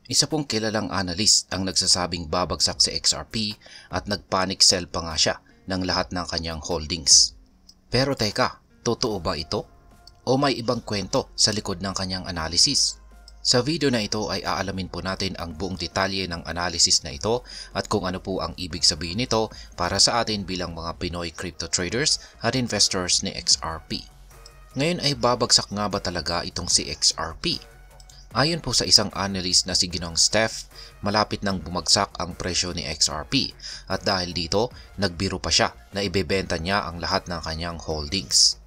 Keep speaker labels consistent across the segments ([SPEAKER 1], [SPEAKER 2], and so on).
[SPEAKER 1] Isa pong kilalang analyst ang nagsasabing babagsak si XRP at nagpanic sell pa nga siya ng lahat ng kanyang holdings. Pero teka, totoo ba ito? O may ibang kwento sa likod ng kanyang analysis? Sa video na ito ay aalamin po natin ang buong detalye ng analysis na ito at kung ano po ang ibig sabihin nito para sa atin bilang mga Pinoy crypto traders at investors ni XRP. Ngayon ay babagsak nga ba talaga itong si XRP? Ayon po sa isang analyst na si Ginong Steph, malapit nang bumagsak ang presyo ni XRP at dahil dito, nagbiro pa siya na ibebenta niya ang lahat ng kanyang holdings.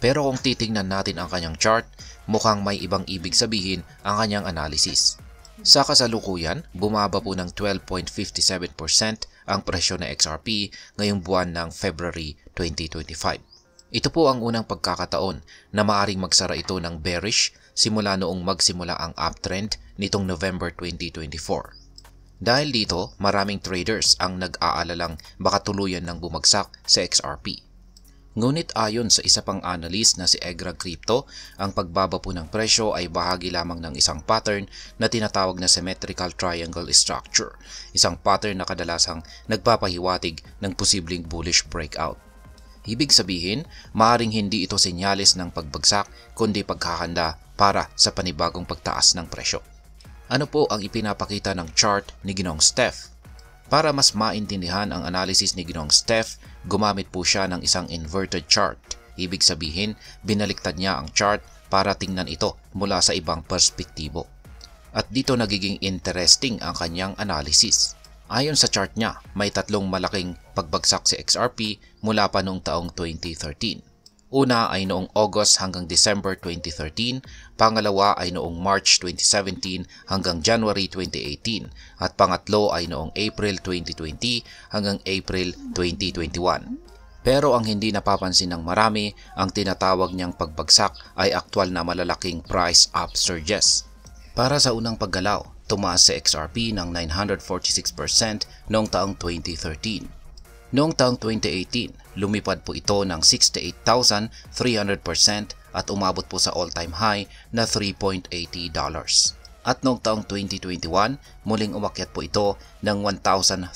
[SPEAKER 1] Pero kung titingnan natin ang kanyang chart, mukhang may ibang ibig sabihin ang kanyang analysis. Sa kasalukuyan, bumaba po ng 12.57% ang presyo ng XRP ngayong buwan ng February 2025. Ito po ang unang pagkakataon na maaring magsara ito ng bearish simula noong magsimula ang uptrend nitong November 2024. Dahil dito, maraming traders ang nag-aalalang baka tuluyan ng bumagsak sa XRP. Ngunit ayon sa isa pang analyst na si Egra Crypto, ang pagbaba po ng presyo ay bahagi lamang ng isang pattern na tinatawag na symmetrical triangle structure, isang pattern na kadalasang nagpapahiwatig ng posibleng bullish breakout. Ibig sabihin, maaaring hindi ito senyales ng pagbagsak kundi paghahanda para sa panibagong pagtaas ng presyo. Ano po ang ipinapakita ng chart ni Ginong Steph? Para mas maintindihan ang analysis ni Ginong Steph, gumamit po siya ng isang inverted chart. Ibig sabihin, binaliktad niya ang chart para tingnan ito mula sa ibang perspektibo. At dito nagiging interesting ang kanyang analysis. Ayon sa chart niya, may tatlong malaking pagbagsak si XRP mula pa noong taong 2013. Una ay noong August hanggang December 2013, pangalawa ay noong March 2017 hanggang January 2018, at pangatlo ay noong April 2020 hanggang April 2021. Pero ang hindi napapansin ng marami, ang tinatawag niyang pagbagsak ay aktwal na malalaking price upsurges. Para sa unang paggalaw, tumaas si XRP ng 946% noong taong 2013. Noong taong 2018, lumipad po ito ng 68,300% at umabot po sa all-time high na $3.80. At noong taong 2021, muling umakyat po ito ng 1,031%.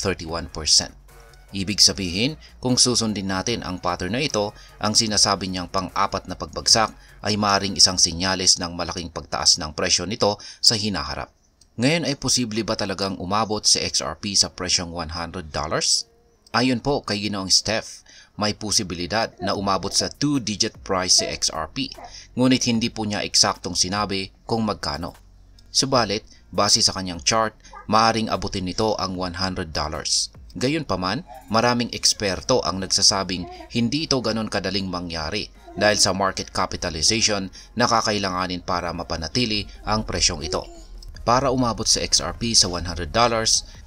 [SPEAKER 1] Ibig sabihin, kung susundin natin ang pattern na ito, ang sinasabi niyang pang-apat na pagbagsak ay maaaring isang senyales ng malaking pagtaas ng presyo nito sa hinaharap. Ngayon ay posible ba talagang umabot si XRP sa presyong $100? Ayon po kay Ginoong Steph, may posibilidad na umabot sa 2-digit price si XRP, ngunit hindi po niya eksaktong sinabi kung magkano. Subalit, base sa kanyang chart, maaaring abutin nito ang $100. Gayunpaman, maraming eksperto ang nagsasabing hindi ito ganon kadaling mangyari dahil sa market capitalization na kakailanganin para mapanatili ang presyong ito. Para umabot sa XRP sa $100,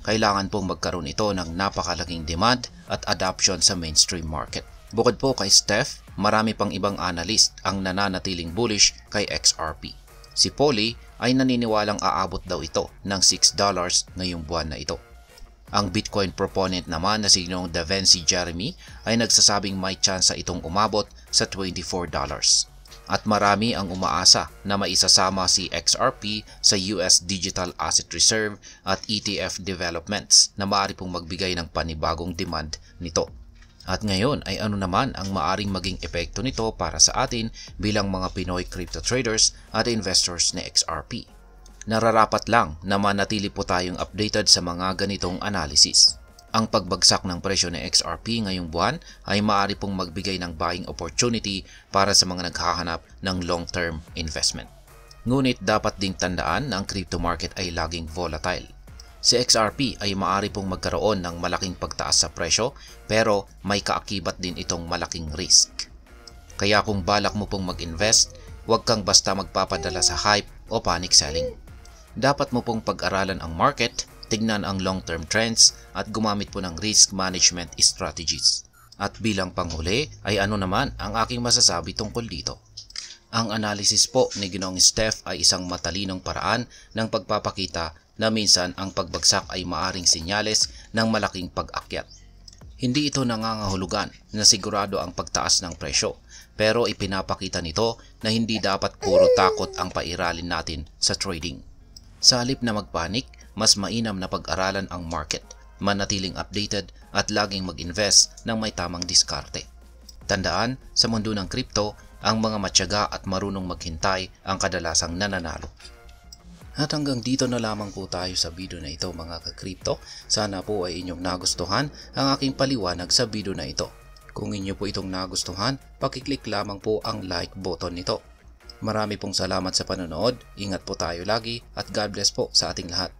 [SPEAKER 1] kailangan pong magkaroon ito ng napakalaking demand at adoption sa mainstream market. Bukod po kay Steph, marami pang ibang analyst ang nananatiling bullish kay XRP. Si Polly ay naniniwalang aabot daw ito ng $6 ngayong buwan na ito. Ang Bitcoin proponent naman na si Da Vinci Jeremy ay nagsasabing may tsansa itong umabot sa $24. At marami ang umaasa na maisasama si XRP sa US Digital Asset Reserve at ETF developments na maaari pong magbigay ng panibagong demand nito. At ngayon ay ano naman ang maaring maging epekto nito para sa atin bilang mga Pinoy crypto traders at investors ni XRP. Nararapat lang na manatili po tayong updated sa mga ganitong analysis. Ang pagbagsak ng presyo ng XRP ngayong buwan ay maaari pong magbigay ng buying opportunity para sa mga naghahanap ng long-term investment. Ngunit dapat ding tandaan na ang crypto market ay laging volatile. Si XRP ay maaari pong magkaroon ng malaking pagtaas sa presyo pero may kaakibat din itong malaking risk. Kaya kung balak mo pong mag-invest, huwag kang basta magpapadala sa hype o panic selling. Dapat mo pong pag-aralan ang market, tignan ang long-term trends at gumamit po ng risk management strategies. At bilang panghuli ay ano naman ang aking masasabi tungkol dito. Ang analysis po ni Ginoong Steph ay isang matalinong paraan ng pagpapakita na minsan ang pagbagsak ay maaring senyales ng malaking pag-akyat. Hindi ito nangangahulugan na sigurado ang pagtaas ng presyo, pero ipinapakita nito na hindi dapat puro takot ang pairalin natin sa trading. Sa halip na magpanik, mas mainam na pag-aralan ang market, manatiling updated at laging mag-invest ng may tamang diskarte. Tandaan, sa mundo ng crypto, ang mga matyaga at marunong maghintay ang kadalasang nananalo. At hanggang dito na lamang po tayo sa video na ito mga ka-crypto. Sana po ay inyong nagustuhan ang aking paliwanag sa video na ito. Kung inyo po itong nagustuhan, pakiclick lamang po ang like button nito. Marami pong salamat sa panonood, ingat po tayo lagi at God bless po sa ating lahat.